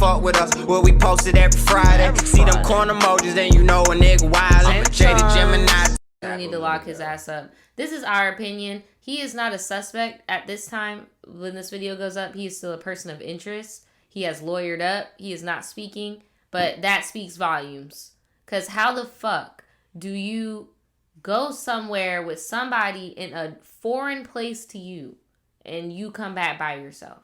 fuck with us. What we posted every Friday. See them corner emojis, then you know a nigga wild. Jada Gemini. We need to lock his ass up. This is our opinion. He is not a suspect at this time. When this video goes up, he is still a person of interest. He has lawyered up. He is not speaking. But that speaks volumes. Because how the fuck do you go somewhere with somebody in a foreign place to you and you come back by yourself?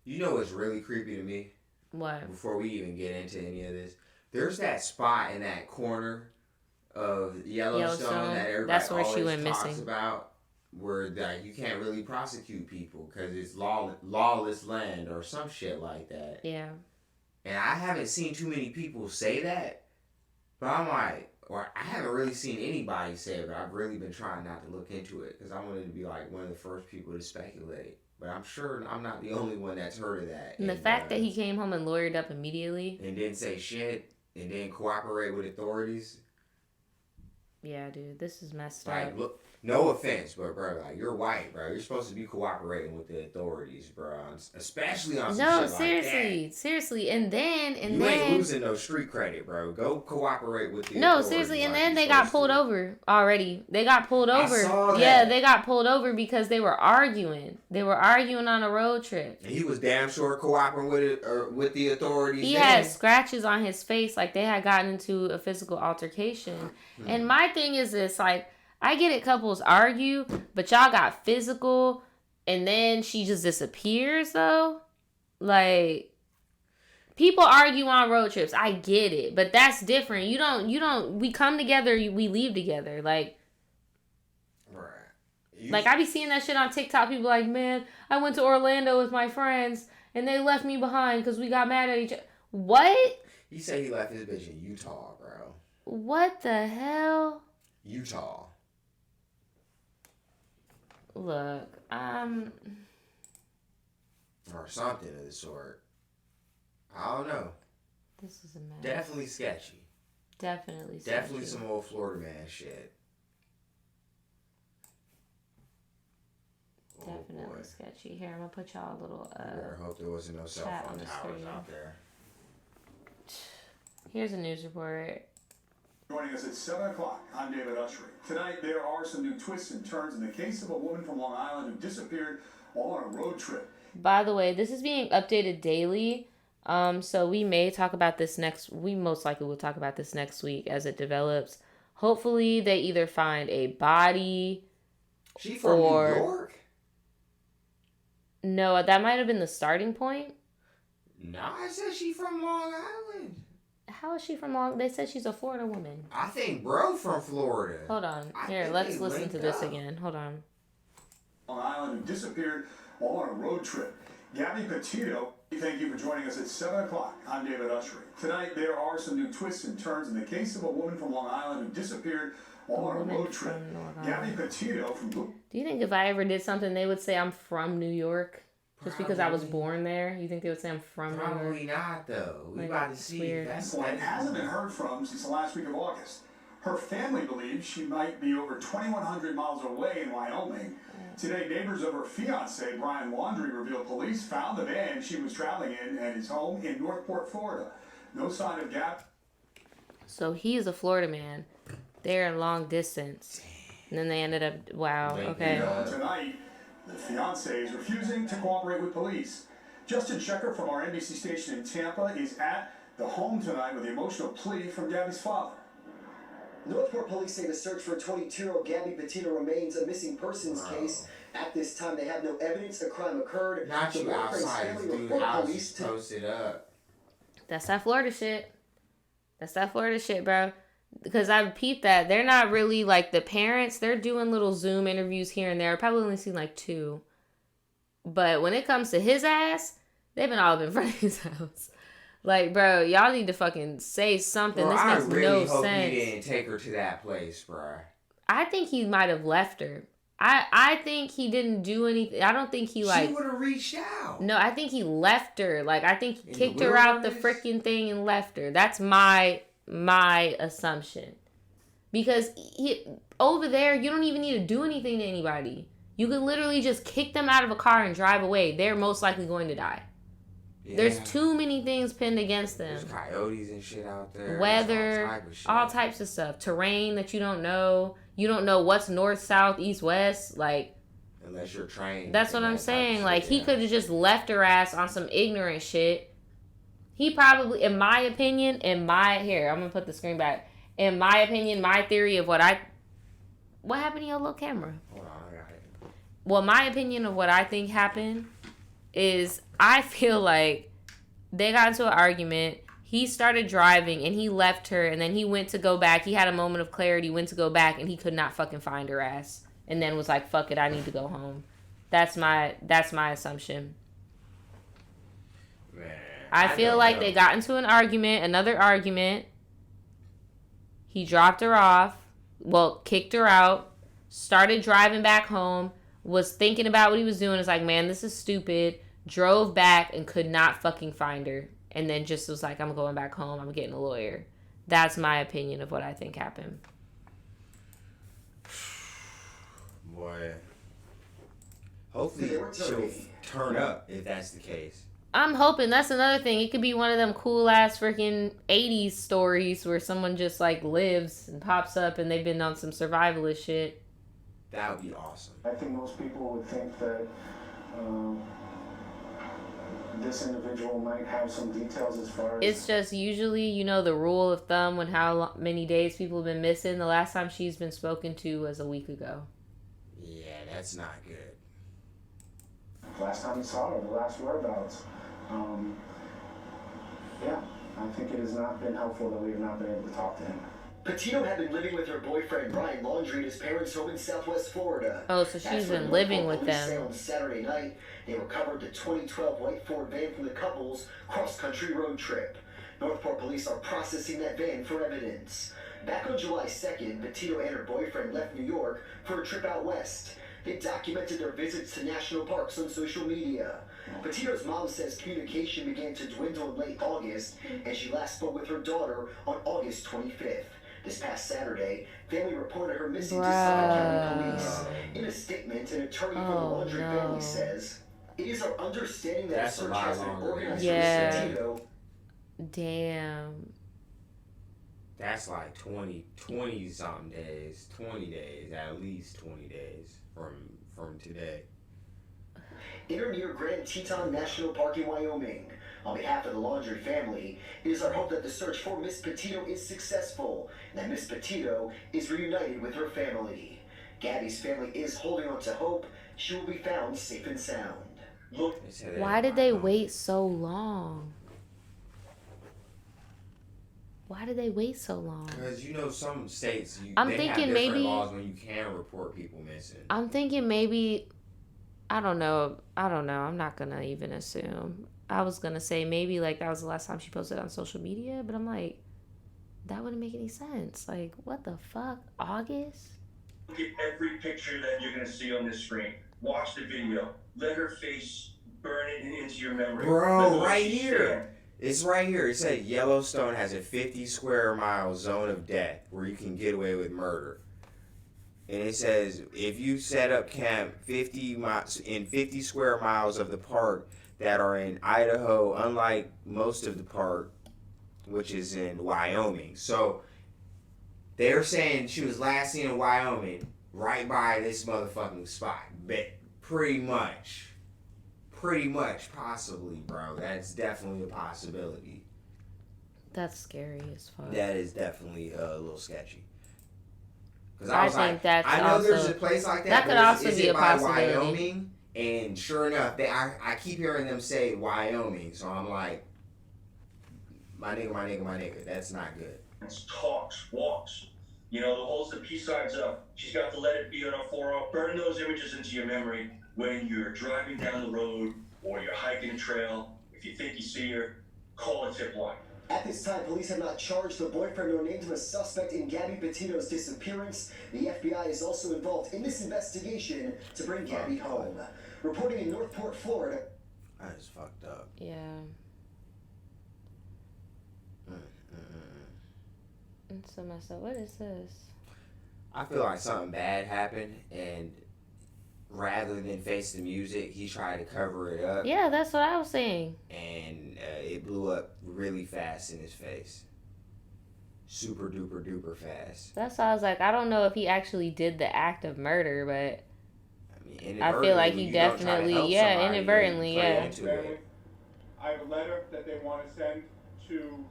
You know what's really creepy to me? What? Before we even get into any of this, there's that spot in that corner of Yellowstone that everybody That's where always she went talks missing. about, where like you can't really prosecute people because it's lawless land or some shit like that. Yeah. And I haven't seen too many people say that, but I'm like, or I haven't really seen anybody say it, but I've really been trying not to look into it because I wanted to be like one of the first people to speculate. But I'm sure I'm not the only one that's heard of that. And the fact that he came home and lawyered up immediately. And didn't say shit and didn't cooperate with authorities. Yeah, dude, this is messed like, up. Look, no offense, but bro, like you're white, bro. You're supposed to be cooperating with the authorities, bro. Especially on some shit seriously, like that. seriously, and then you ain't losing no street credit, bro. Go cooperate with the authorities. Seriously, and then they got pulled over already. They got pulled over. I saw that. Yeah, they got pulled over because they were arguing. They were arguing on a road trip. And he was damn sure cooperating with it or with the authorities. He had scratches on his face, like they had gotten into a physical altercation. And my thing is this, like, I get it, couples argue, but y'all got physical, and then she just disappears, though. Like, people argue on road trips. I get it, but that's different. You don't, we come together, we leave together. Like, right. I be seeing that shit on TikTok. People like, man, I went to Orlando with my friends, and they left me behind because we got mad at each other. What? He said he left his bitch in Utah, bro. What the hell? Utah. Look, or something of the sort. I don't know. This is a mess. Definitely sketchy. Definitely sketchy. Definitely some old Florida man shit. Definitely sketchy. Here, I'm gonna put y'all a little I hope there wasn't no cell phone towers out there. Here's a news report. Joining us at 7 o'clock, I'm David Ushry. Tonight, there are some new twists and turns in the case of a woman from Long Island who disappeared while on a road trip. By the way, this is being updated daily. So we may talk about this we most likely will talk about this next week as it develops. Hopefully, they either find a body. She from New York? No, that might have been the starting point. No, I said she from Long Island. How is she from Long? They said she's a Florida woman. I think bro from Florida. Hold on. Here, let's listen to this again. Hold on. Long Island who disappeared while on a road trip. Gabby Petito, thank you for joining us at 7 o'clock. I'm David Ushry. Tonight, there are some new twists and turns in the case of a woman from Long Island who disappeared while on a road trip. Gabby Petito from... Do you think if I ever did something, they would say I'm from New York? Just because I was born there? You think they would say I'm from New York? Probably not, though. We about to see. That's what hasn't been heard from since the last week of August. Her family believes she might be over 2,100 miles away in Wyoming. Today, neighbors of her fiancé, Brian Laundrie, revealed police found the van she was traveling in at his home in Northport, Florida. No sign of gap. So he is a Florida man. They're in long distance. And then they ended up, wow, okay. Tonight, the fiancé is refusing to cooperate with police. Justin Shecker from our NBC station in Tampa is at the home tonight with the emotional plea from Gabby's father. Northport police say the search for 22-year-old Gabby Petito remains a missing persons case. At this time, they have no evidence a crime occurred. Not you outside, dude. House posted up. That's that Florida shit. That's that Florida shit, bro. Because I've peeped that. They're not really, like, the parents. They're doing little Zoom interviews here and there. I've probably only seen, like, 2. But when it comes to his ass, they've been all up in front of his house. Like, bro, y'all need to fucking say something. Bro, this makes really no hope sense. He didn't take her to that place, bro. I think he might have left her. I think he didn't do anything. I don't think he, like... She would have reached out. No, I think he left her. Like, I think he kicked her out the freaking thing and left her. That's my assumption. Because over there, you don't even need to do anything to anybody. You could literally just kick them out of a car and drive away. They're most likely going to die. Yeah. There's too many things pinned against them. There's coyotes and shit out there. Weather, all types of stuff. Terrain that you don't know. You don't know what's north, south, east, west. Like, unless you're trained. That's what I'm saying. Like, he could have just left her ass on some ignorant shit. He probably, in my opinion, here, I'm going to put the screen back. In my opinion, my theory of what happened to your little camera? Hold on, I got it. Well, my opinion of what I think happened is I feel like they got into an argument. He started driving and he left her, and then he went to go back. He had a moment of clarity, went to go back, and he could not fucking find her ass. And then was like, fuck it, I need to go home. That's my assumption. Man, I feel like they got into another argument. He dropped her off, kicked her out, started driving back home, was thinking about what he was doing. It's like, man, this is stupid. Drove back and could not fucking find her. And then just was like, I'm going back home. I'm getting a lawyer. That's my opinion of what I think happened. Boy. Hopefully she'll turn up if that's the case. I'm hoping. That's another thing. It could be one of them cool ass freaking 80s stories where someone just like lives and pops up and they've been on some survivalist shit. That would be awesome. I think most people would think that this individual might have some details as far as... It's just usually, the rule of thumb when how many days people have been missing. The last time she's been spoken to was a week ago. Yeah, that's not good. Last time we saw her, the last whereabouts. Yeah, I think it has not been helpful that we have not been able to talk to him. Petito had been living with her boyfriend Brian Laundrie at his parents' home in Southwest Florida. Oh, so she's been living with them. On Saturday night, they recovered the 2012 white Ford van from the couple's cross-country road trip. Northport police are processing that van for evidence. Back on July 2nd, Petito and her boyfriend left New York for a trip out west. They documented their visits to national parks on social media. Petito's mom says communication began to dwindle in late August, and she last spoke with her daughter on August 25th. This past Saturday, family reported her missing to Suffolk County Police. In a statement, an attorney for the Laundrie family says, "It is our understanding that a search has been organized for Petito." Damn. That's like 20 something days, 20 days, at least 20 days from today. In or near Grand Teton National Park in Wyoming. On behalf of the Laundrie family, it is our hope that the search for Miss Petito is successful and that Miss Petito is reunited with her family. Gabby's family is holding on to hope she will be found safe and sound. Look, why did they wait so long? Why did they wait so long? Because some states they have different laws when you can report people missing. I'm thinking maybe, I don't know. I'm not gonna even assume. I was gonna say maybe like that was the last time she posted on social media, but I'm like, that wouldn't make any sense. Like, what the fuck? August? Look at every picture that you're gonna see on this screen. Watch the video. Let her face burn it into your memory. Bro, right here. It's right here. It said Yellowstone has a 50 square mile zone of death where you can get away with murder. And it says if you set up camp 50 square miles of the park that are in Idaho, unlike most of the park, which is in Wyoming. So they're saying she was last seen in Wyoming, right by this motherfucking spot. But pretty much, possibly, bro. That's definitely a possibility. That's scary as fuck. That is definitely a little sketchy. Because I know there's a place like that. That could also be a possibility. Wyoming? And sure enough, I keep hearing them say Wyoming, so I'm like, my nigga, that's not good. It's talks, walks. The holds the peace signs up. She's got the let it be on her forearm. Burn those images into your memory when you're driving down the road or you're hiking a trail. If you think you see her, call a tip line. At this time, police have not charged the boyfriend or named him a suspect in Gabby Petito's disappearance. The FBI is also involved in this investigation to bring Gabby home. Reporting in Northport, Florida. That is fucked up. Yeah. It's so messed up. What is this? I feel like something bad happened, and rather than face the music, he tried to cover it up. Yeah, that's what I was saying. And it blew up really fast in his face. Super duper duper fast. That's why I was like, I don't know if he actually did the act of murder, but I mean, I feel like he definitely, inadvertently, yeah. I have a letter that they want to send to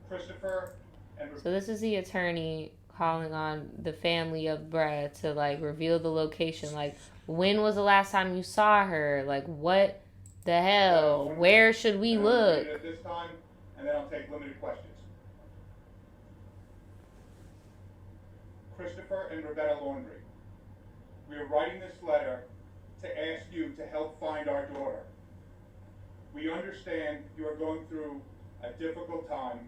Christopher and. So this is the attorney calling on the family of bruh to like reveal the location. Like, when was the last time you saw her? Like, what the hell? Where should we look? At this time, and then I'll take limited questions. Christopher and Rebecca Laundrie, we are writing this letter to ask you to help find our daughter. We understand you are going through a difficult time,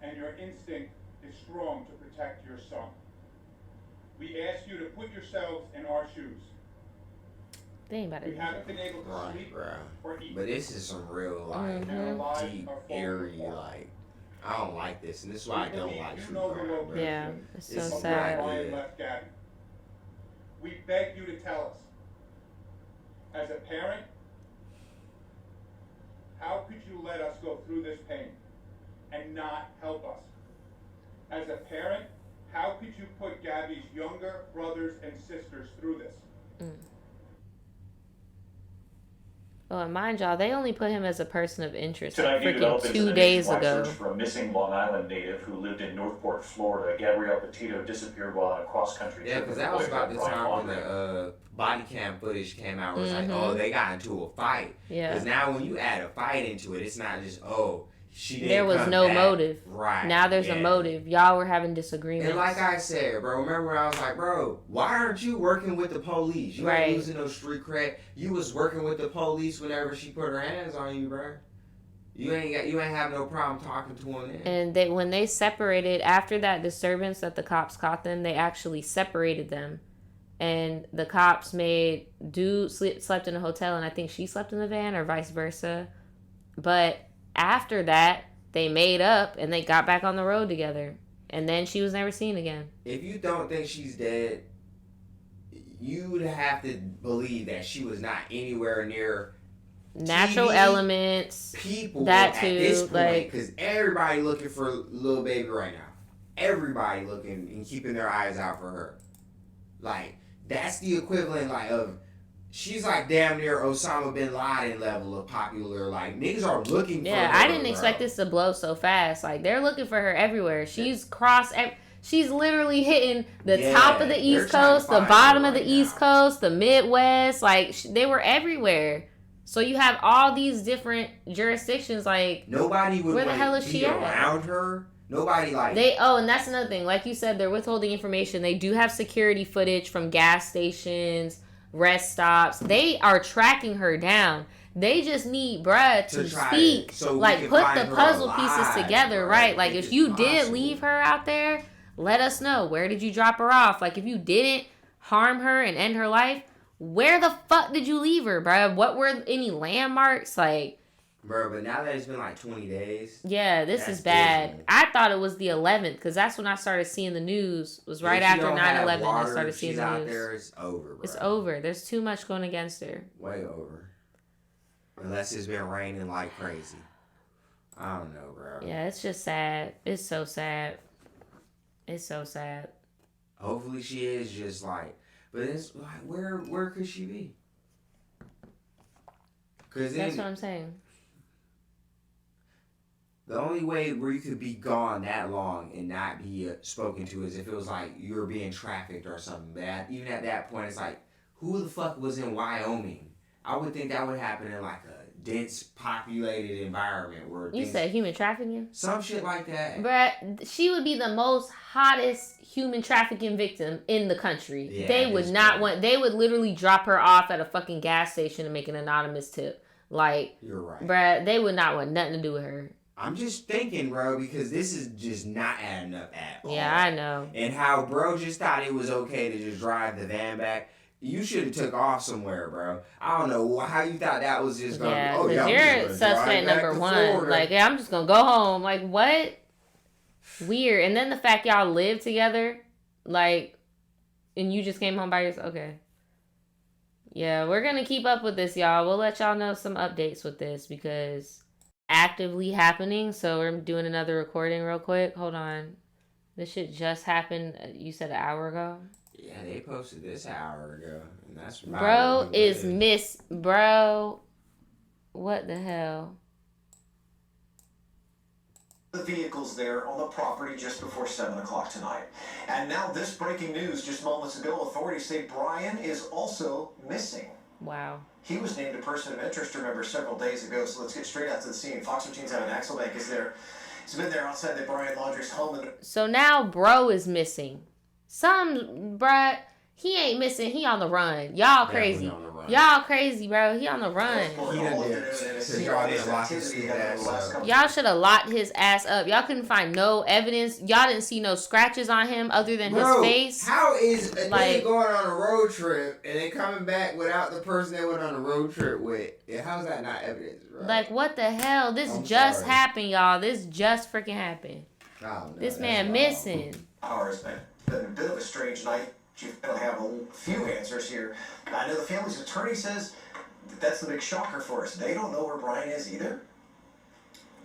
and your instinct is strong to protect your son. We ask you to put yourselves in our shoes. They ain't about to We haven't been able to sleep or eat. But this is some real, like, And our lives deep, are falling eerie, apart. like, I don't like this, and this is why I don't like You true know the crime, location bro. Yeah, it's so It's of sad. where Yeah. Ryan left Gabby. We beg you to tell us, as a parent, how could you let us go through this pain and not help us? As a parent, how could you put Gabby's younger brothers and sisters through this? Oh, and mind y'all, they only put him as a person of interest Tonight, like new freaking developments in 2 the days nationwide ago. search for a missing Long Island native who lived in Northport, Florida. Gabrielle Petito disappeared while on a cross-country Yeah, trip because with that her was about boyfriend, the Brian time when Laundrie. the body cam footage came out. Where it's like, oh, they got into a fight. Yeah. Because now when you add a fight into it, it's not just, oh, she didn't There was come no back. motive. Right. Now there's a yeah. motive. Y'all were having disagreements. And like I said, bro, remember when I was like, bro, why aren't you working with the police? You Right. ain't losing no street cred. You was working with the police whenever she put her hands on you, bro. You ain't have no problem talking to him then. And when they separated, after that disturbance that the cops caught them, they actually separated them. And the cops made dude slept in a hotel, and I think she slept in the van, or vice versa. But after that, they made up, and they got back on the road together. And then she was never seen again. If you don't think she's dead, you would have to believe that she was not anywhere near Natural TV, elements. people That at too, this point, like- because everybody looking for little baby right now. Everybody looking and keeping their eyes out for her. Like, that's the equivalent, like, of, she's like damn near Osama bin Laden level of popular. Like, niggas are looking for her. Yeah, I didn't bro. expect this to blow so fast. Like, they're looking for her everywhere. She's she's literally hitting the Yeah, top of the they're East trying to Coast, the find bottom her of the right East now. Coast, the Midwest. Like, they were everywhere. So you have all these different jurisdictions. Like, Nobody would where the want hell to is be she at? around her. Nobody, like... and that's another thing. Like you said, they're withholding information. They do have security footage from gas stations, rest stops. They are tracking her down. They just need bruh to try speak. so we like, can put find the her puzzle alive, pieces together, bro. right? Like, If if it's you did possible. leave her out there, let us know. Where did you drop her off? Like, if you didn't harm her and end her life, where the fuck did you leave her, bruh? What were any landmarks? Like... Bro, but now that it's been like 20 days. Yeah, this That's is bad. dismal. I thought it was the 11th because that's when I started seeing the news. Was right if she after don't have 9/11 I water, started if seeing she's the out news. there, it's over, bro. It's over. There's too much going against her. Way over. Unless it's been raining like crazy. I don't know, bro. Yeah, it's just sad. It's so sad. It's so sad. Hopefully she is just like, but it's like, where could she be? Because That's what I'm saying. the only way where you could be gone that long and not be spoken to is if it was like you were being trafficked or something. But even at that point, it's like, who the fuck was in Wyoming? I would think that would happen in like a dense, populated environment where You said human trafficking? some shit like that. Bruh, she would be the most hottest human trafficking victim in the country. Yeah, they would that's not true. want... They would literally drop her off at a fucking gas station and make an anonymous tip. Like, You're right. bruh, they would not want nothing to do with her. I'm just thinking, bro, because this is just not adding up at all. Yeah, I know. And how bro just thought it was okay to just drive the van back. You should have took off somewhere, bro. I don't know how you thought that was just going to Yeah, be. Oh, because yeah, I'm you're just gonna drive suspect back number to one. Florida. Like, yeah, I'm just gonna go home. Like, what? Weird. And then the fact y'all live together, like, and you just came home by yourself. Okay. Yeah, we're gonna keep up with this, y'all. We'll let y'all know some updates with this because actively happening. So we're doing another recording real quick. Hold on. This shit just happened. You said an hour ago. Yeah, they posted this an hour ago, and that's Bro is bro. What the hell? The vehicles there on the property just before 7 o'clock tonight. And now this breaking news just moments ago, authorities say Brian is also missing. Wow. He was named a person of interest, remember, several days ago, so let's get straight out to the scene. Fox 13's Evan Axelbank is there. He's been there outside the Brian Laundrie's home. So now bro is missing. Bruh, he ain't missing. He on the run. Y'all crazy. Yeah, on the run. Y'all crazy, bro. He on the run. Y'all should have locked his ass up. Y'all couldn't find no evidence. Y'all didn't see no scratches on him other than his face. How is a nigga going on a road trip and then coming back without the person they went on a road trip with? How's that not evidence, bro? Like, what the hell? This just happened, y'all. This just freaking happened. No, this man missing. Hours, man. Been a bit of a strange night. You're going to have a few answers here. I know the family's attorney says that's the big shocker for us. They don't know where Brian is either.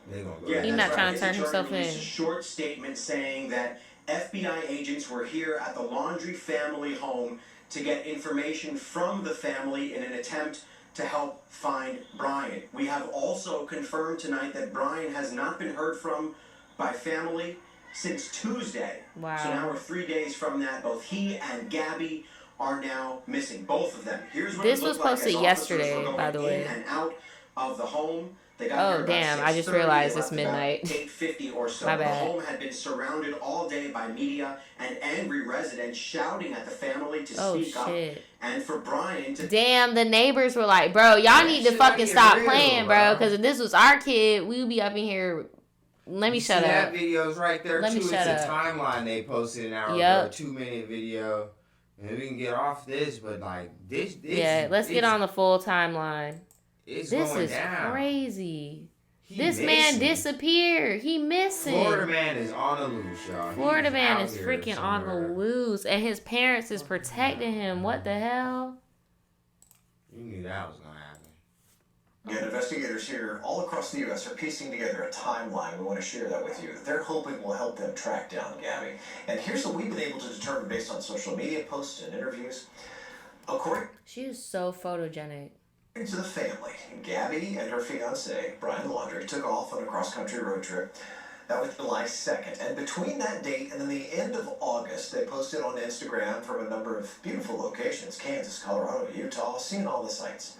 He's not trying to turn himself in. A short statement saying that FBI agents were here at the Laundrie family home to get information from the family in an attempt to help find Brian. We have also confirmed tonight that Brian has not been heard from by family since Tuesday. Wow. So now we're 3 days from that. Both he and Gabbie are now missing. Both of them. Here's what this it was looked posted like yesterday, by the way. in and out of the home. They got Oh here damn! about I just 6:30. realized They it's left about midnight. 8:50 or so. My The bad. home had been surrounded all day by media and angry residents shouting at the family to speak up and for Brian to. Damn, the neighbors were like, "Bro, y'all need to fucking stop playing, bro. Because if this was our kid, we would be up in here." Let me shut up. That video's right there Let too. me shut it's up. a timeline they posted an hour ago, a 2-minute video. And we can get off this, but like this yeah, let's get on the full timeline. It's this going is down. Crazy. This missing. man disappeared. He missing. Florida man is on the loose, y'all. Florida man is freaking on the loose, and his parents is protecting him. What the hell? You knew that was gonna happen. Again, investigators here all across the U.S. are piecing together a timeline. We want to share that with you. They're hoping will help them track down Gabbie. And here's what we've been able to determine based on social media posts and interviews. According She is so photogenic. to the family, Gabbie and her fiancé, Brian Laundrie, took off on a cross-country road trip. That was July 2nd. And between that date and then the end of August, they posted on Instagram from a number of beautiful locations, Kansas, Colorado, Utah, seeing all the sights.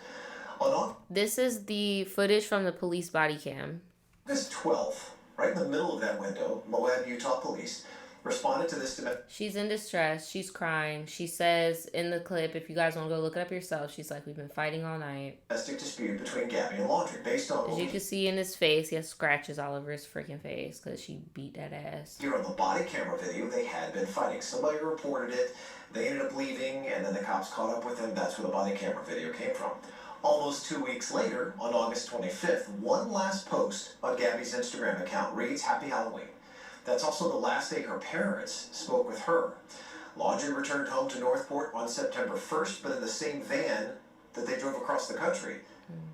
This is the footage from the police body cam. August 12th, right in the middle of that window, Moab, Utah police responded to this demand. She's in distress. She's crying. She says in the clip, if you guys want to go look it up yourself, she's like, we've been fighting all night. Domestic dispute between Gabbie and Laundrie based on... As you can see in his face, he has scratches all over his freaking face because she beat that ass. Here on the body camera video, they had been fighting. Somebody reported it. They ended up leaving, and then the cops caught up with them. That's where the body camera video came from. Almost 2 weeks later, on August 25th, one last post on Gabbie's Instagram account reads, Happy Halloween. That's also the last day her parents spoke with her. Laundrie returned home to Northport on September 1st, but in the same van that they drove across the country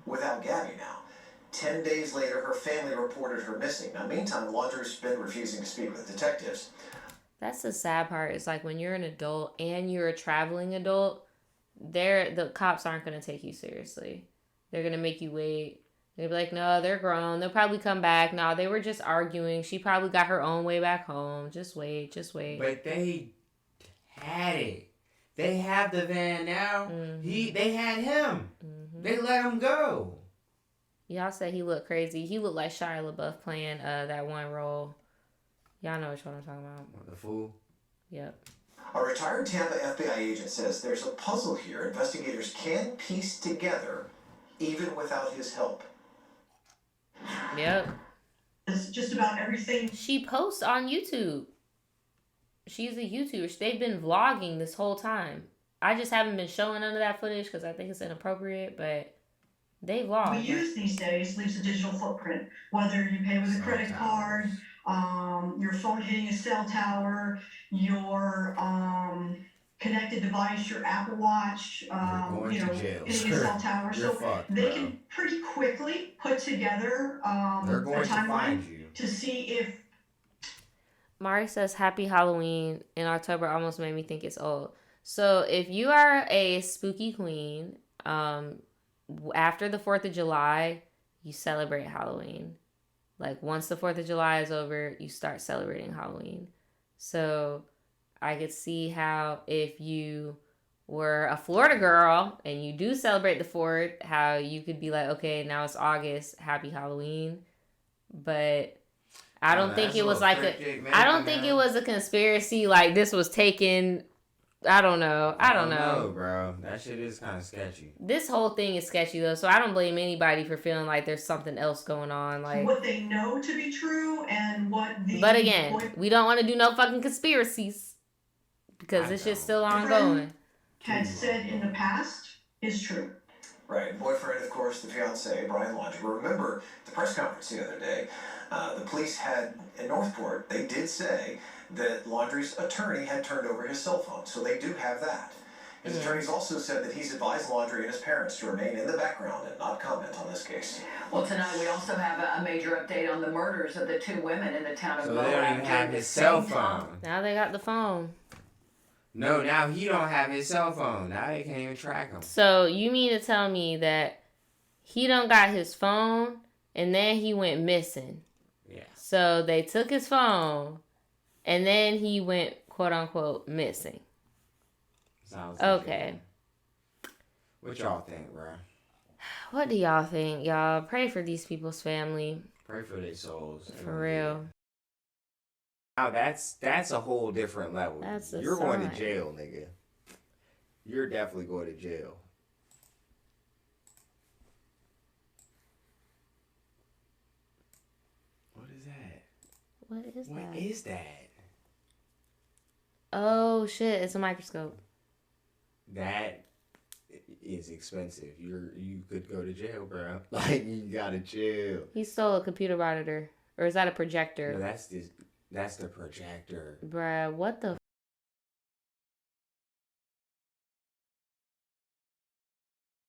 without Gabbie now. 10 days later, her family reported her missing. Now, meantime, Laundrie's been refusing to speak with detectives. That's the sad part. It's like when you're an adult and you're a traveling adult, the cops aren't going to take you seriously. They're going to make you wait. They'll be like, no, they're grown. They'll probably come back. No, they were just arguing. She probably got her own way back home. Just wait. But they had it. They have the van now. Mm-hmm. They had him. Mm-hmm. They let him go. Y'all said he looked crazy. He looked like Shia LaBeouf playing that one role. Y'all know which one I'm talking about. The Fool? Yep. A retired Tampa FBI agent says there's a puzzle here investigators can piece together even without his help. Yep. It's just about everything. She posts on YouTube. She's a YouTuber. They've been vlogging this whole time. I just haven't been showing none of that footage because I think it's inappropriate, but they vlog. We use these days leaves a digital footprint. Whether you pay with a credit card, your phone hitting a cell tower, your connected device, your Apple Watch, You're going to jail. hitting a cell tower. You're So fucked, they bro. can pretty quickly put together They're a going to find timeline you. to see if Mari says Happy Halloween in October almost made me think it's old. So if you are a spooky queen, after the 4th of July, you celebrate Halloween. Like once the 4th of July is over, you start celebrating Halloween. So I could see how if you were a Florida girl and you do celebrate the 4th, how you could be like, okay, now it's August, Happy Halloween. But I don't think it was like I don't think it was a conspiracy. Like this was taken. I don't know. I don't know, bro. That shit is kind of sketchy. This whole thing is sketchy though, so I don't blame anybody for feeling like there's something else going on. Like what they know to be true and what the. But again, we don't want to do no fucking conspiracies because this shit's still ongoing. Had said in the past is true. Right. Boyfriend, of course, the fiance, Brian Laundrie. Remember the press conference the other day. The police had, in Northport, they did say that Laundrie's attorney had turned over his cell phone. So they do have that. His attorneys also said that he's advised Laundrie and his parents to remain in the background and not comment on this case. Well, tonight we also have a major update on the murders of the 2 women in the town of So Moab. they don't even have his cell phone. Now they got the phone. No, now he don't have his cell phone. Now they can't even track him. So you mean to tell me that he don't got his phone and then he went missing? Yeah. So they took his phone and then he went quote unquote missing. Sounds okay. What y'all think, bro? What do y'all think, y'all? Pray for these people's family. Pray for their souls. For real. Now that's a whole different level. That's a You're going to sign. jail, nigga. You're definitely going to jail. What is that? What is that? Oh shit, it's a microscope. That is expensive. You could go to jail, bro. Like you gotta chill. He stole a computer monitor. Or is that a projector? No, that's the projector. Bruh, what the